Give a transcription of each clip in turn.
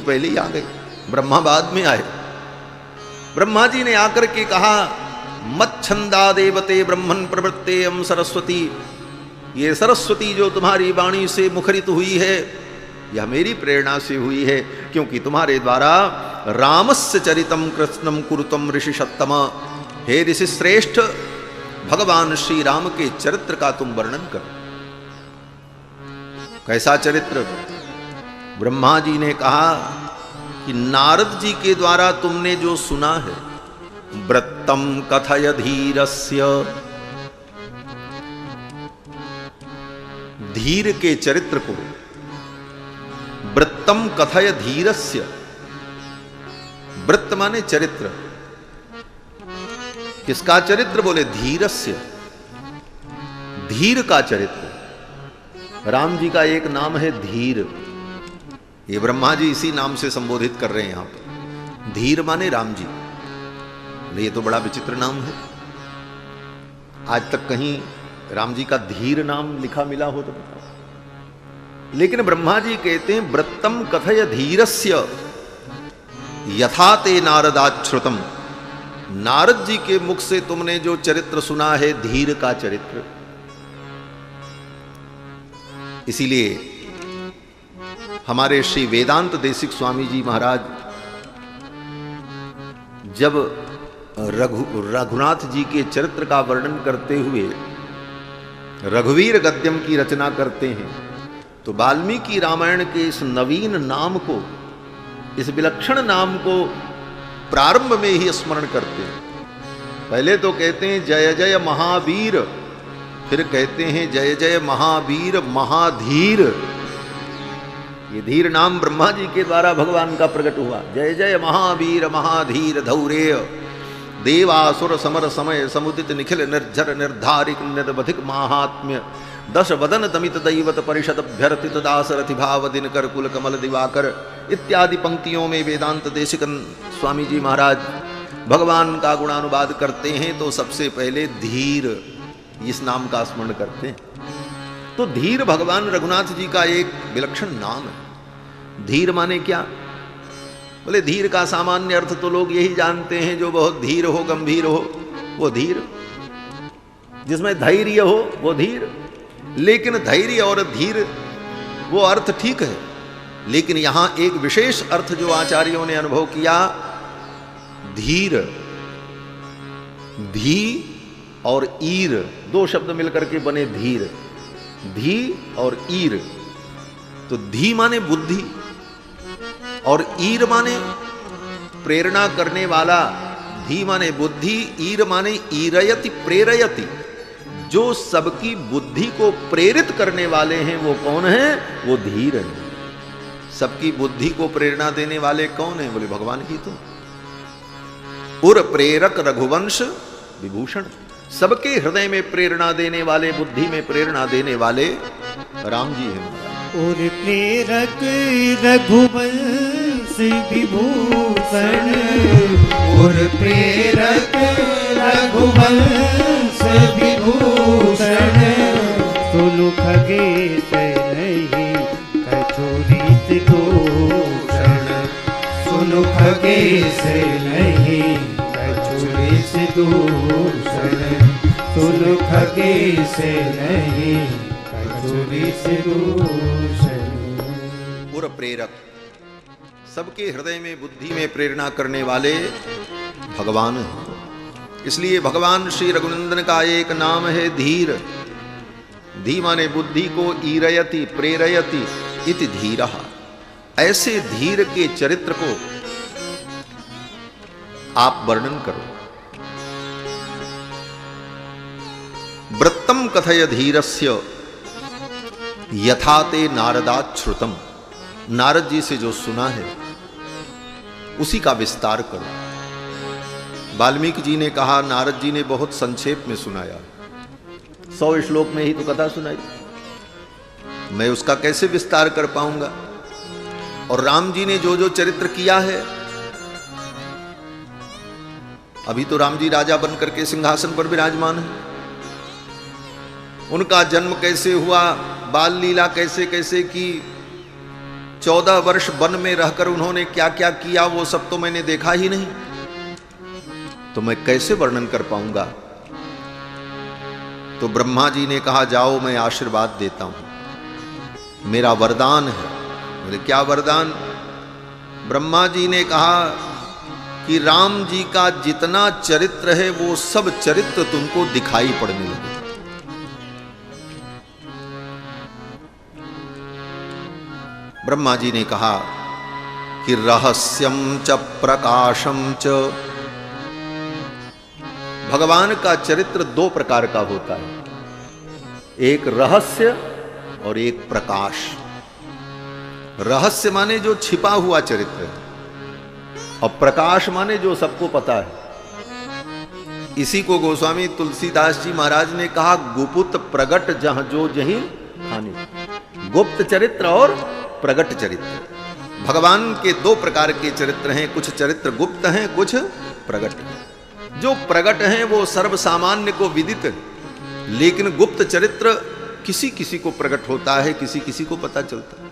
पहले ही आ गए, ब्रह्मा बाद में आए। ब्रह्मा जी ने आकर के कहा, मच्छंदा देवते ब्रह्मन प्रवृत्ते हम सरस्वती, ये सरस्वती जो तुम्हारी वाणी से मुखरित हुई है, यह मेरी प्रेरणा से हुई है, क्योंकि तुम्हारे द्वारा रामस्य चरितम कृष्णम कुरुतम ऋषि सत्तम, हे ऋषि श्रेष्ठ, भगवान श्री राम के चरित्र का तुम वर्णन करो। कैसा चरित्र? ब्रह्मा जी ने कहा कि नारद जी के द्वारा तुमने जो सुना है, वृत्तम कथय धीरस्य, धीर के चरित्र को, वृत्तम कथय धीरस्य, वृत्त माने चरित्र, किसका चरित्र? बोले धीरस्य, धीर का चरित्र। राम जी का एक नाम है धीर, ये ब्रह्मा जी इसी नाम से संबोधित कर रहे हैं यहां पर, धीर माने राम जी। ये तो बड़ा विचित्र नाम है, आज तक कहीं राम जी का धीर नाम लिखा मिला हो तो बताओ। लेकिन ब्रह्मा जी कहते हैं, वृत्तम कथय धीरस्य यथा ते नारदाच्छ्रुतम, नारद जी के मुख से तुमने जो चरित्र सुना है, धीर का चरित्र। इसीलिए हमारे श्री वेदांत देशिक स्वामी जी महाराज जब रघुनाथ जी के चरित्र का वर्णन करते हुए रघुवीर गद्यम की रचना करते हैं, तो वाल्मीकि रामायण के इस नवीन नाम को, इस विलक्षण नाम को प्रारंभ में ही स्मरण करते हैं। पहले तो कहते हैं जय जय महावीर, फिर कहते हैं जय जय महावीर महाधीर। ये धीर नाम ब्रह्मा जी के द्वारा भगवान का प्रकट हुआ। जय जय महावीर महाधीर धौरेय, देवासुर समर समय समुदित निखिल निर्झर निर्धारिक निर्बधिक महात्म्य, दश वदन दमित दैवत परिषद अभ्यर्थित दासरथि भाव दिनकर कुल कमल दिवाकर इत्यादि पंक्तियों में वेदांत देशिकन स्वामी जी महाराज भगवान का गुणानुवाद करते हैं। तो सबसे पहले धीर इस नाम का स्मरण करते हैं। तो धीर भगवान रघुनाथ जी का एक विलक्षण नाम है। धीर माने क्या? बोले धीर का सामान्य अर्थ तो लोग यही जानते हैं, जो बहुत धीर हो, गंभीर हो, वो धीर, जिसमें धैर्य हो वो धीर। लेकिन धैर्य और धीर वो अर्थ ठीक है, लेकिन यहां एक विशेष अर्थ जो आचार्यों ने अनुभव किया, धीर, धी और ईर, दो शब्द मिलकर के बने धीर, धी और ईर। तो धी माने बुद्धि और ईर माने प्रेरणा करने वाला। धी माने बुद्धि, ईर माने ईरयति प्रेरयति, जो सबकी बुद्धि को प्रेरित करने वाले हैं वो कौन है? वो धीर है। सबकी बुद्धि को प्रेरणा देने वाले कौन है? बोले भगवान ही तो। उर प्रेरक रघुवंश विभूषण, सबके हृदय में प्रेरणा देने वाले, बुद्धि में प्रेरणा देने वाले राम जी हैं। और प्रेरक रघुवंश विभूषण, और प्रेरक रघुवंश विभूषण, सुनु खगेश नहीं कछुरित दूषण, सुनु खगेश नहीं कछुरित दूषण, सुनु खगेश नहीं कछुरित दूषण। उर प्रेरक, सबके हृदय में बुद्धि में प्रेरणा करने वाले भगवान हैं। इसलिए भगवान श्री रघुनंदन का एक नाम है धीर। धी माने बुद्धि को, ईरयति प्रेरयति इति धीरः। ऐसे धीर के चरित्र को आप वर्णन करो। वृत्तम कथय धीरस्य यथा ते नारदाच्छ्रुतम, नारद जी से जो सुना है उसी का विस्तार करो। वाल्मीकि जी ने कहा, नारद जी ने बहुत संक्षेप में सुनाया, 100 श्लोक में ही तो कथा सुनाई, मैं उसका कैसे विस्तार कर पाऊंगा? और राम जी ने जो जो चरित्र किया है, अभी तो राम जी राजा बनकर के सिंहासन पर विराजमान है, उनका जन्म कैसे हुआ, बाल लीला कैसे कैसे की, 14 वर्ष वन में रहकर उन्होंने क्या क्या किया वो सब तो मैंने देखा ही नहीं, तो मैं कैसे वर्णन कर पाऊंगा। तो ब्रह्मा जी ने कहा जाओ मैं आशीर्वाद देता हूं, मेरा वरदान है। बोले क्या वरदान? ब्रह्मा जी ने कहा कि राम जी का जितना चरित्र है वो सब चरित्र तुमको दिखाई पड़ने लगे। ब्रह्मा जी ने कहा कि रहस्यम च प्रकाशम च, भगवान का चरित्र दो प्रकार का होता है, एक रहस्य और एक प्रकाश। रहस्य माने जो छिपा हुआ चरित्र है, और प्रकाश माने जो सबको पता है। इसी को गोस्वामी तुलसीदास जी महाराज ने कहा गुप्त प्रगट जहां जो जहीं खाने। गुप्त चरित्र और प्रगट चरित्र, भगवान के दो प्रकार के चरित्र हैं, कुछ चरित्र गुप्त हैं, कुछ प्रगट हैं। जो प्रगट हैं वो सर्वसामान्य को विदित है, लेकिन गुप्त चरित्र किसी किसी को प्रकट होता है, किसी किसी को पता चलता है।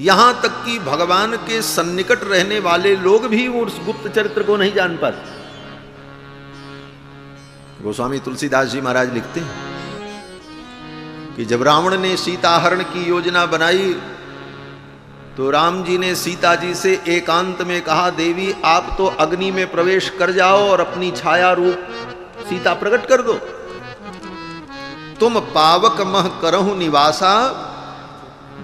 यहां तक कि भगवान के सन्निकट रहने वाले लोग भी उस गुप्त चरित्र को नहीं जान पाते। गोस्वामी तुलसीदास जी महाराज लिखते हैं कि जब रावण ने सीता हरण की योजना बनाई तो राम जी ने सीता जी से एकांत में कहा देवी आप तो अग्नि में प्रवेश कर जाओ और अपनी छाया रूप सीता प्रकट कर दो, तुम पावक मह करहु निवासा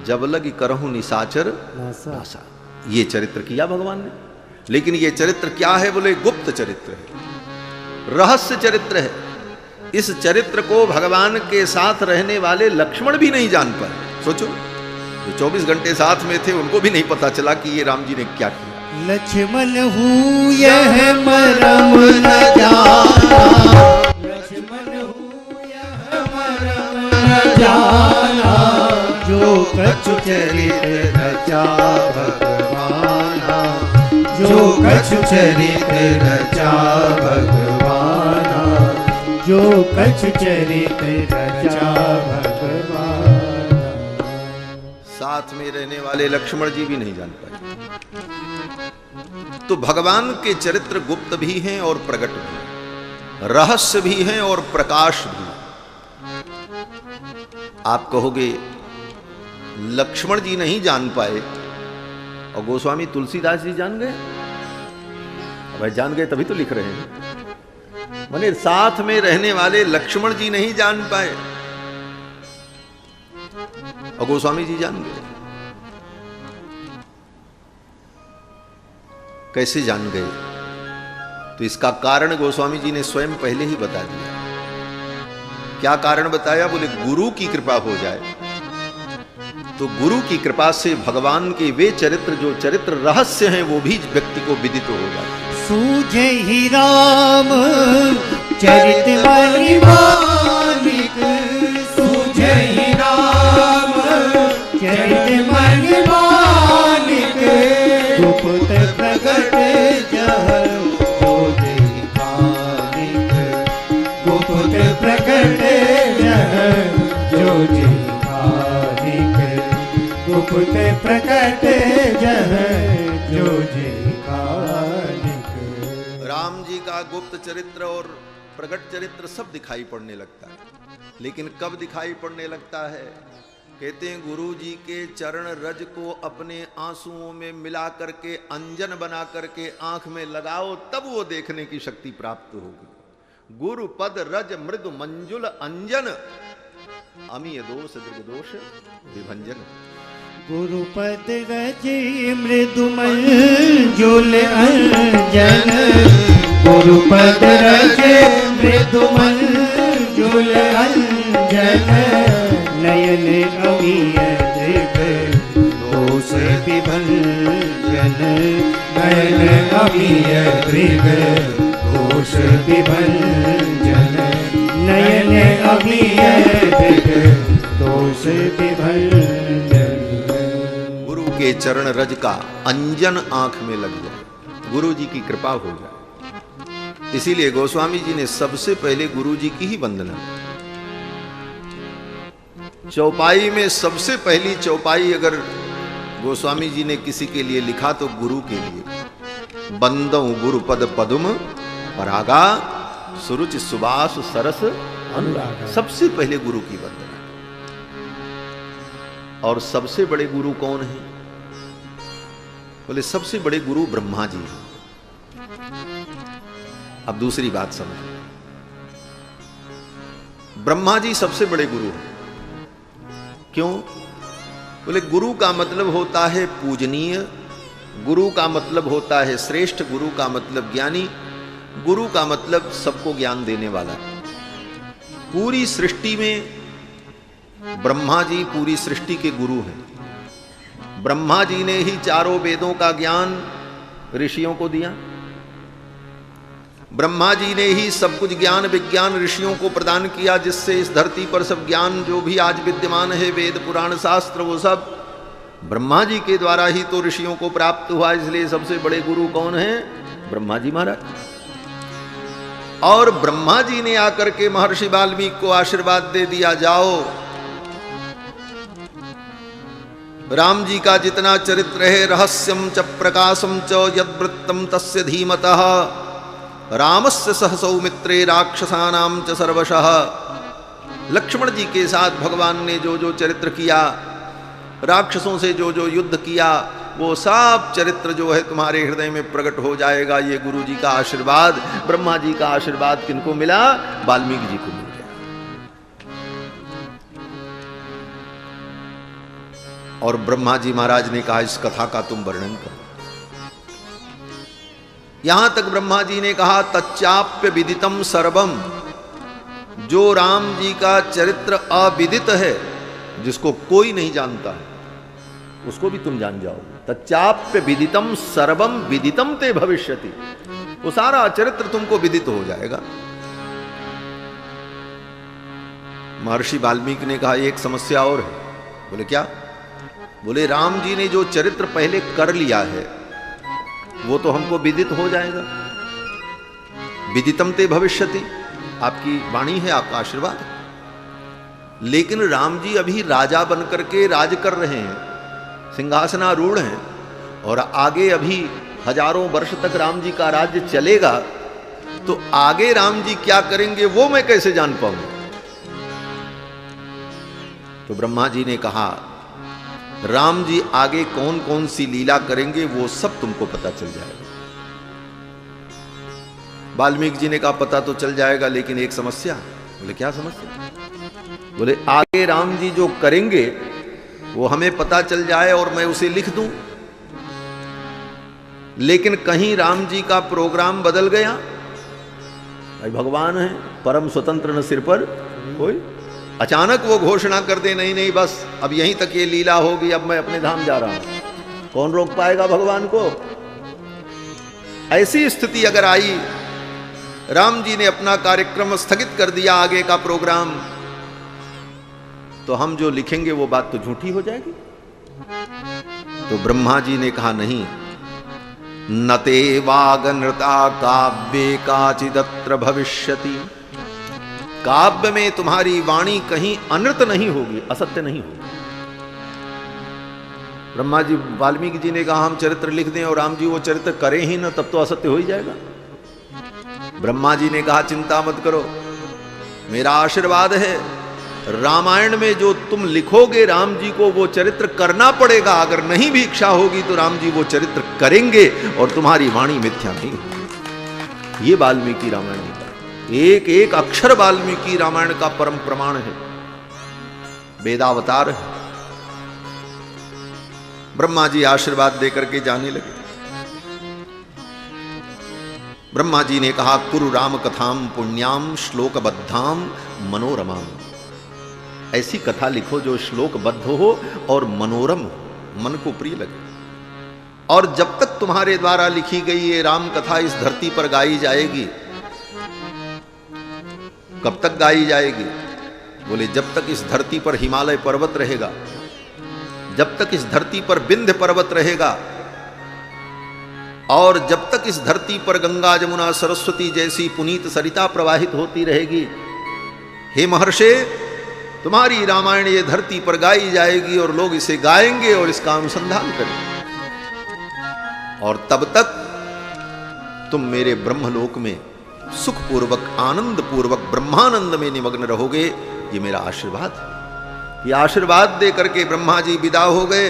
जब लगी करहु निशाचर नासा। ये चरित्र किया भगवान ने, लेकिन ये चरित्र क्या है? बोले गुप्त चरित्र है, रहस्य चरित्र है। इस चरित्र को भगवान के साथ रहने वाले लक्ष्मण भी नहीं जान पाए। सोचो, जो 24 घंटे साथ में थे उनको भी नहीं पता चला कि ये राम जी ने क्या किया। लक्ष्मण हूँ यह मरम न जाना, लक्ष्मण हूँ यह मरम न जाना, जो कछु चरित रचा भगवाना, जो कछु चरित रचा भगवाना, जो कछु चरित रचा भगवाना। साथ में रहने वाले लक्ष्मण जी भी नहीं जान पाए। तो भगवान के चरित्र गुप्त भी हैं और प्रकट भी, रहस्य भी हैं और प्रकाश भी। आप कहोगे लक्ष्मण जी नहीं जान पाए और गोस्वामी तुलसीदास जी जान गए। भाई जान गए तभी तो लिख रहे हैं। माने साथ में रहने वाले लक्ष्मण जी नहीं जान पाए और गोस्वामी जी जान गए। कैसे जान गए? तो इसका कारण गोस्वामी जी ने स्वयं पहले ही बता दिया। क्या कारण बताया? बोले गुरु की कृपा हो जाए तो गुरु की कृपा से भगवान के वे चरित्र जो चरित्र रहस्य हैं वो भी व्यक्ति को विदित हो जाए। सूझे ही राम चरित महिमानिक, सूझे ही राम चरित महिमानिक, गुप्त प्रगट जह जो जहि कानिक, गुप्त प्रगट जह जो जहि कानिक, गुप्त प्रकट जह जो जहि कानिक। राम जी का गुप्त चरित्र और प्रकट चरित्र सब दिखाई पड़ने लगता है, लेकिन कब दिखाई पड़ने लगता है? कहते हैं गुरु जी के चरण रज को अपने आंसुओं में मिला करके अंजन बना करके आंख में लगाओ, तब वो देखने की शक्ति प्राप्त होगी। गुरु पद रज मृदु मंजुल अंजन, अमीय दोष दृग दोष विभंजन। गुरुपद रज मृदु मंजुल अंजन, गुरुपद रज मृदु मंजुल अंजन, नयन अमीय दृग दोष विभंजन, नयन अमीय दृग दोष विभंजन, नयन अमीय दृग दोष विभंजन। गुरु के चरण रज का अंजन आंख में लग जाए, गुरु जी की कृपा हो जाए। इसीलिए गोस्वामी जी ने सबसे पहले गुरु जी की ही वंदना। चौपाई में सबसे पहली चौपाई अगर गोस्वामी जी ने किसी के लिए लिखा तो गुरु के लिए, बंदौ गुरुपद पदुम परागा सुरुचि सुबास सरस अनुराग। सबसे पहले गुरु की वंदना। और सबसे बड़े गुरु कौन है? बोले सबसे बड़े गुरु ब्रह्मा जी हैं। अब दूसरी बात समझो, ब्रह्मा जी सबसे बड़े गुरु हैं। क्यों? बोले गुरु का मतलब होता है पूजनीय, गुरु का मतलब होता है श्रेष्ठ, गुरु का मतलब ज्ञानी, गुरु का मतलब सबको ज्ञान देने वाला। पूरी सृष्टि में ब्रह्मा जी पूरी सृष्टि के गुरु हैं। ब्रह्मा जी ने ही चारों वेदों का ज्ञान ऋषियों को दिया। ब्रह्मा जी ने ही सब कुछ ज्ञान विज्ञान ऋषियों को प्रदान किया, जिससे इस धरती पर सब ज्ञान जो भी आज विद्यमान है, वेद पुराण शास्त्र, वो सब ब्रह्मा जी के द्वारा ही तो ऋषियों को प्राप्त हुआ। इसलिए सबसे बड़े गुरु कौन है? ब्रह्मा जी महाराज। और ब्रह्मा जी ने आकर के महर्षि वाल्मीकि को आशीर्वाद दे दिया, जाओ राम जी का जितना चरित्र है, रहस्यम च प्रकाशम च यद्वृत्तम तस्य धीमतः रामस्य सह सौमित्रे राक्षसानां च सर्वशः। लक्ष्मण जी के साथ भगवान ने जो जो चरित्र किया, राक्षसों से जो जो युद्ध किया, वो सब चरित्र जो है तुम्हारे हृदय में प्रकट हो जाएगा। ये गुरु जी का आशीर्वाद, ब्रह्मा जी का आशीर्वाद किनको मिला? वाल्मीकि जी को मिल गया। और ब्रह्मा जी महाराज ने कहा इस कथा का तुम वर्णन करो। यहां तक ब्रह्मा जी ने कहा तच्चाप्य विदितम सर्वम, जो राम जी का चरित्र अविदित है, जिसको कोई नहीं जानता है, उसको भी तुम जान जाओगे। तच्चाप्य विदितम सर्वम विदितम ते भविष्यति, वो सारा चरित्र तुमको विदित हो जाएगा। महर्षि वाल्मीकि ने कहा एक समस्या और है। बोले क्या? बोले राम जी ने जो चरित्र पहले कर लिया है वो तो हमको विदित हो जाएगा। विदितम ते भविष्यति, आपकी वाणी है, आपका आशीर्वाद है। लेकिन राम जी अभी राजा बनकर के राज कर रहे हैं, सिंहासनारूढ़ हैं, और आगे अभी हजारों वर्ष तक राम जी का राज्य चलेगा, तो आगे राम जी क्या करेंगे वो मैं कैसे जान पाऊंगा? तो ब्रह्मा जी ने कहा राम जी आगे कौन कौन सी लीला करेंगे वो सब तुमको पता चल जाएगा। वाल्मीकि जी ने कहा पता तो चल जाएगा, लेकिन एक समस्या। बोले क्या समस्या? बोले आगे राम जी जो करेंगे वो हमें पता चल जाए और मैं उसे लिख दूं, लेकिन कहीं राम जी का प्रोग्राम बदल गया। भाई भगवान है, परम स्वतंत्र, न सिर पर कोई। अचानक वो घोषणा कर दे नहीं नहीं बस अब यहीं तक ये लीला होगी, अब मैं अपने धाम जा रहा हूं, कौन रोक पाएगा भगवान को? ऐसी स्थिति अगर आई, राम जी ने अपना कार्यक्रम स्थगित कर दिया, आगे का प्रोग्राम, तो हम जो लिखेंगे वो बात तो झूठी हो जाएगी। तो ब्रह्मा जी ने कहा नहीं, नते वागनृता काव्ये काचिदत्र भविष्यति, काव्य में तुम्हारी वाणी कहीं अनृत नहीं होगी, असत्य नहीं होगी। ब्रह्मा जी वाल्मीकि जी ने कहा हम चरित्र लिख दें और राम जी वो चरित्र करें ही ना, तब तो असत्य हो ही जाएगा। ब्रह्मा जी ने कहा चिंता मत करो, मेरा आशीर्वाद है, रामायण में जो तुम लिखोगे राम जी को वो चरित्र करना पड़ेगा। अगर नहीं भी इच्छा होगी तो राम जी वो चरित्र करेंगे और तुम्हारी वाणी मिथ्या नहीं होगी। ये वाल्मीकि रामायण का एक एक अक्षर वाल्मीकि रामायण का परम प्रमाण है, वेदावतार है। ब्रह्मा जी आशीर्वाद देकर के जाने लगे। ब्रह्मा जी ने कहा कुरु राम कथाम पुण्याम श्लोकबद्धाम मनोरमाम, ऐसी कथा लिखो जो श्लोकबद्ध हो और मनोरम हो, मन को प्रिय लगे। और जब तक तुम्हारे द्वारा लिखी गई ये राम कथा इस धरती पर गाई जाएगी, कब तक गाई जाएगी? बोले जब तक इस धरती पर हिमालय पर्वत रहेगा, जब तक इस धरती पर विंध्य पर्वत रहेगा, और जब तक इस धरती पर गंगा जमुना सरस्वती जैसी पुनीत सरिता प्रवाहित होती रहेगी। हे महर्षि, तुम्हारी रामायण ये धरती पर गाई जाएगी और लोग इसे गाएंगे और इसका अनुसंधान करेंगे, और तब तक तुम मेरे ब्रह्मलोक में सुखपूर्वक आनंद पूर्वक ब्रह्मानंद में निमग्न रहोगे। ये मेरा आशीर्वाद है। ये आशीर्वाद दे करके ब्रह्मा जी विदा हो गए।